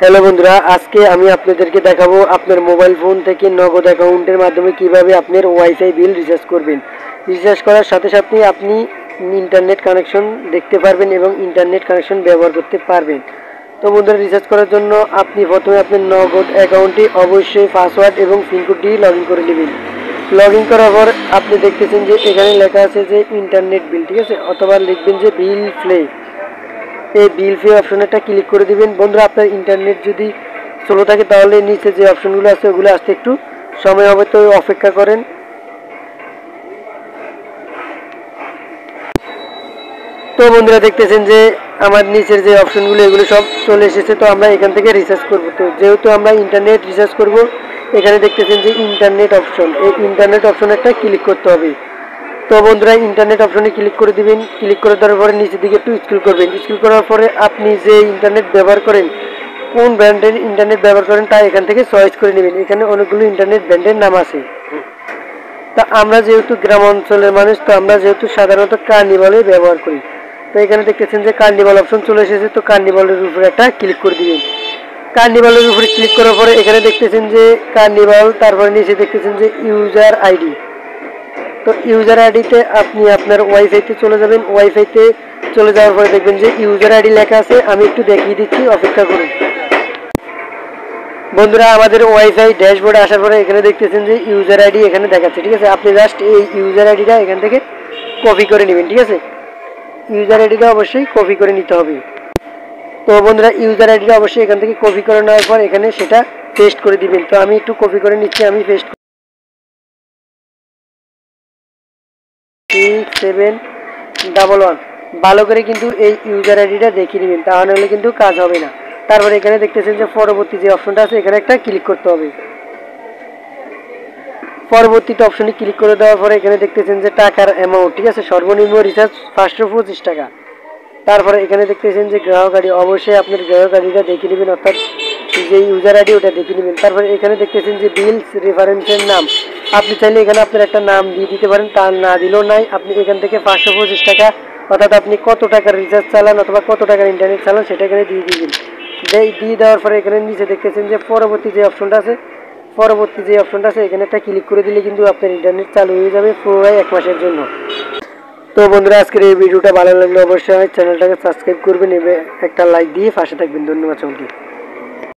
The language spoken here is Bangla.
হ্যালো বন্ধুরা, আজকে আমি আপনাদেরকে দেখাবো আপনার মোবাইল ফোন থেকে নগদ অ্যাকাউন্টের মাধ্যমে কিভাবে আপনার ওয়াইফাই বিল রিচার্জ করবেন। রিচার্জ করার সাথে সাথে আপনি ইন্টারনেট কানেকশন দেখতে পারবেন এবং ইন্টারনেট কানেকশন ব্যবহার করতে পারবেন। তো বন্ধুরা, রিচার্জ করার জন্য আপনি প্রথমে আপনার নগদ অ্যাকাউন্টে অবশ্যই পাসওয়ার্ড এবং পিনকোডটি লগ ইন করে নেবেন। লগ ইন করার পর আপনি দেখতেছেন যে এখানে লেখা আছে যে ইন্টারনেট বিল, ঠিক আছে, অথবা লিখবেন যে বিল প্লে। এই বিল পে অপশনটা ক্লিক করে দিবেন। বন্ধুরা, আপনার ইন্টারনেট যদি স্লো থাকে তাহলে নিচে যে অপশনগুলো আছে ওগুলো আসতে একটু সময় হবে, তো অপেক্ষা করেন। তো বন্ধুরা, দেখতেছেন যে আমার নিচের যে অপশনগুলো এগুলো সব চলে এসেছে। তো আমরা এখান থেকে রিচার্জ করব। তো যেহেতু আমরা ইন্টারনেট রিচার্জ করব, এখানে দেখতেছেন যে ইন্টারনেট অপশন, এই ইন্টারনেট অপশন একটা ক্লিক করতে হবে। তো বন্ধুরা, ইন্টারনেট অপশনে ক্লিক করে দিবেন। ক্লিক করে দেওয়ার পরে নিচের দিকে একটু স্ক্রল করবেন। স্ক্রল করার পরে আপনি যে ইন্টারনেট ব্যবহার করেন, কোন ব্র্যান্ডের ইন্টারনেট ব্যবহার করেন তা এখান থেকে চয়েস করে নেবেন। এখানে অনেকগুলো ইন্টারনেট ব্র্যান্ডের নাম আছে। তা আমরা যেহেতু গ্রাম অঞ্চলের মানুষ, তো আমরা যেহেতু সাধারণত কার্নিভালে ব্যবহার করি। তো এখানে দেখতেছেন যে কার্নিভাল অপশন চলে এসেছে। তো কার্নিভালের উপরে একটা ক্লিক করে দিবেন। কার্নিভালের উপরে ক্লিক করার পরে এখানে দেখতেছেন যে কার্নিভাল, তারপরে নিচে দেখতেছেন যে ইউজার আইডি। তো ইউজার আইডিতে আপনি আপনার ওয়াইফাইতে চলে যাবেন। ওয়াইফাইতে চলে যাওয়ার পরে দেখবেন যে ইউজার আইডি লেখা আছে। আমি একটু দেখিয়ে দিচ্ছি, অপেক্ষা করুন। বন্ধুরা, আমাদের ওয়াইফাই ড্যাশবোর্ডে আসার পরে এখানে দেখতেছেন যে ইউজার আইডি এখানে দেখাচ্ছে, ঠিক আছে। আপনি জাস্ট এই ইউজার আইডিটা এখান থেকে কপি করে নেবেন, ঠিক আছে। ইউজার আইডিটা অবশ্যই কপি করে নিতে হবে। তো বন্ধুরা, ইউজার আইডিটা অবশ্যই এখান থেকে কপি করে নেওয়ার পর এখানে সেটা পেস্ট করে দিবেন। তো আমি একটু কপি করে নিচ্ছি, আমি পেস্ট 6711 ভালো করে কিন্তু এই ইউজার আইডিটা দেখিয়ে নেবেন, তাহলে কিন্তু কাজ হবে না। তারপরে এখানে দেখতেছেন যে পরবর্তী যে অপশনটা আছে এখানে একটা ক্লিক করতে হবে। পরবর্তীতে অপশনে ক্লিক করে দেওয়ার পরে এখানে দেখতেছেন যে টাকার অ্যামাউন্ট, ঠিক আছে, সর্বনিম্ন রিচার্জ 525 টাকা। তারপরে এখানে দেখতেছেন যে গ্রাহক আইডি, অবশ্যই আপনার গ্রাহক আইডিটা দেখে নেবেন, অর্থাৎ যে ইউজার আইডি ওটা দেখে নেবেন। তারপরে এখানে দেখতেছেন যে বিলস রেফারেন্সের নাম, আপনি চাইলে এখানে আপনার একটা নাম দিয়ে দিতে পারেন, তার না দিলেও নাই। আপনি এখান থেকে 525 টাকা, অর্থাৎ আপনি কত টাকার রিচার্জ চালান অথবা কত টাকার ইন্টারনেট চালান সেটা এখানে দিয়ে দিবেন। দিয়ে দেওয়ার পরে এখানে নিচে দেখতেছেন যে পরবর্তী যে অপশনটা আছে এখানে একটা ক্লিক করে দিলে কিন্তু আপনার ইন্টারনেট চালু হয়ে যাবে পুরো 1 মাসের জন্য। তো বন্ধুরা, আজকের এই ভিডিওটা ভালো লাগলে অবশ্যই চ্যানেলটাকে সাবস্ক্রাইব করবেন এবং একটা লাইক দিয়ে পাশে থাকবেন। ধন্যবাদ সকলকে।